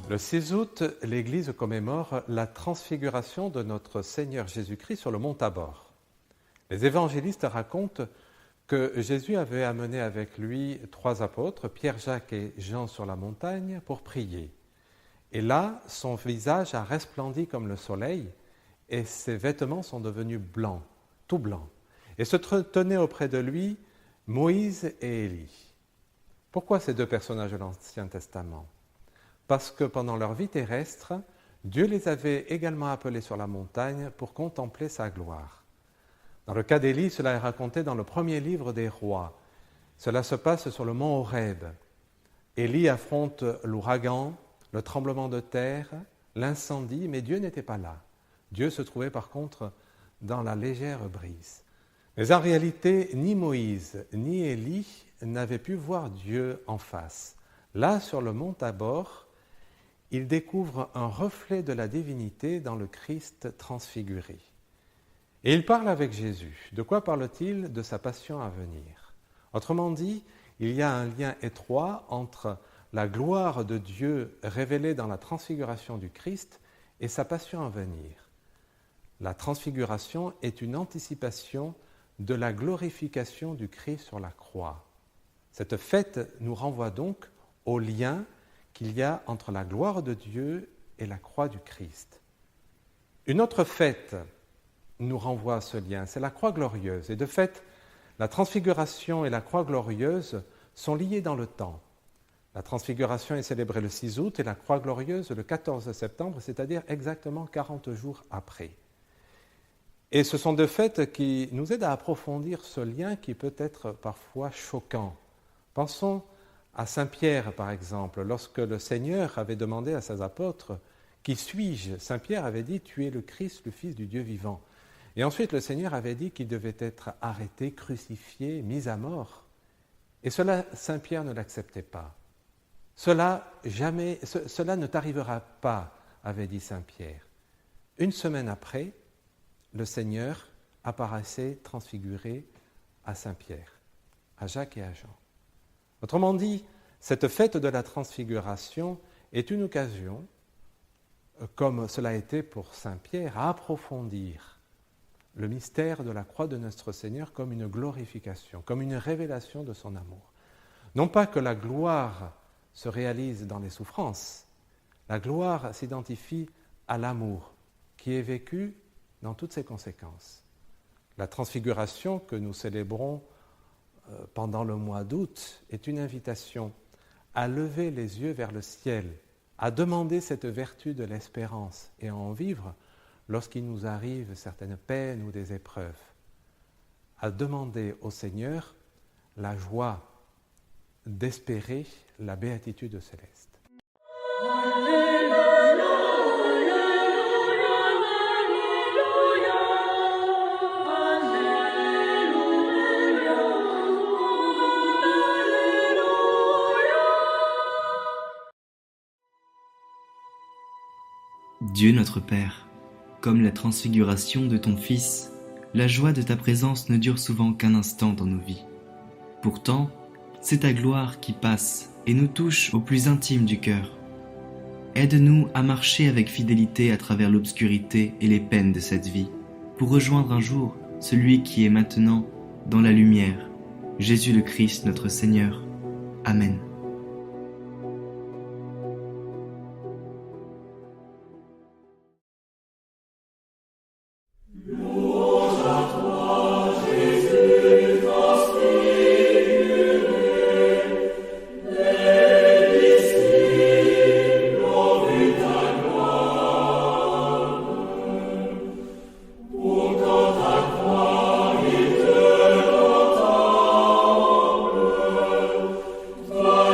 Le 6 août, l'Église commémore la transfiguration de notre Seigneur Jésus-Christ sur le mont Tabor. Les évangélistes racontent que Jésus avait amené avec lui 3 apôtres, Pierre, Jacques et Jean, sur la montagne pour prier. Et là, son visage a resplendi comme le soleil et ses vêtements sont devenus blancs, tout blancs. Et se tenaient auprès de lui Moïse et Élie. Pourquoi ces 2 personnages de l'Ancien Testament ? Parce que pendant leur vie terrestre, Dieu les avait également appelés sur la montagne pour contempler sa gloire. Dans le cas d'Élie, cela est raconté dans le premier livre des rois. Cela se passe sur le mont Horeb. Élie affronte l'ouragan, le tremblement de terre, l'incendie, mais Dieu n'était pas là. Dieu se trouvait par contre dans la légère brise. Mais en réalité, ni Moïse ni Élie n'avaient pu voir Dieu en face. Là, sur le mont Tabor, ils découvrent un reflet de la divinité dans le Christ transfiguré. Et ils parlent avec Jésus. De quoi parle-t-il ? De sa passion à venir. Autrement dit, il y a un lien étroit entre la gloire de Dieu révélée dans la transfiguration du Christ et sa passion à venir. La transfiguration est une anticipation de la glorification du Christ sur la croix. Cette fête nous renvoie donc au lien qu'il y a entre la gloire de Dieu et la croix du Christ. Une autre fête nous renvoie à ce lien, c'est la croix glorieuse. Et de fait, la transfiguration et la croix glorieuse sont liées dans le temps. La transfiguration est célébrée le 6 août et la croix glorieuse le 14 septembre, c'est-à-dire exactement 40 jours après. Et ce sont 2 fêtes qui nous aident à approfondir ce lien qui peut être parfois choquant. Pensons à Saint Pierre, par exemple, lorsque le Seigneur avait demandé à ses apôtres « Qui suis-je » Saint Pierre avait dit « Tu es le Christ, le Fils du Dieu vivant ». Et ensuite, le Seigneur avait dit qu'il devait être arrêté, crucifié, mis à mort. Et cela, Saint Pierre ne l'acceptait pas. Cela ne t'arrivera pas, avait dit Saint Pierre. Une semaine après, le Seigneur apparaissait transfiguré à Saint Pierre, à Jacques et à Jean. Autrement dit, cette fête de la transfiguration est une occasion, comme cela a été pour Saint Pierre, à approfondir le mystère de la croix de notre Seigneur comme une glorification, comme une révélation de son amour. Non pas que la gloire se réalise dans les souffrances, la gloire s'identifie à l'amour qui est vécu dans toutes ses conséquences. La transfiguration que nous célébrons pendant le mois d'août est une invitation à lever les yeux vers le ciel, à demander cette vertu de l'espérance et à en vivre lorsqu'il nous arrive certaines peines ou des épreuves, à demander au Seigneur la joie d'espérer la béatitude céleste. Dieu notre Père, comme la transfiguration de ton Fils, la joie de ta présence ne dure souvent qu'un instant dans nos vies. Pourtant, c'est ta gloire qui passe et nous touche au plus intime du cœur. Aide-nous à marcher avec fidélité à travers l'obscurité et les peines de cette vie, pour rejoindre un jour celui qui est maintenant dans la lumière, Jésus le Christ notre Seigneur. Amen. Oh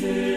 Jésus.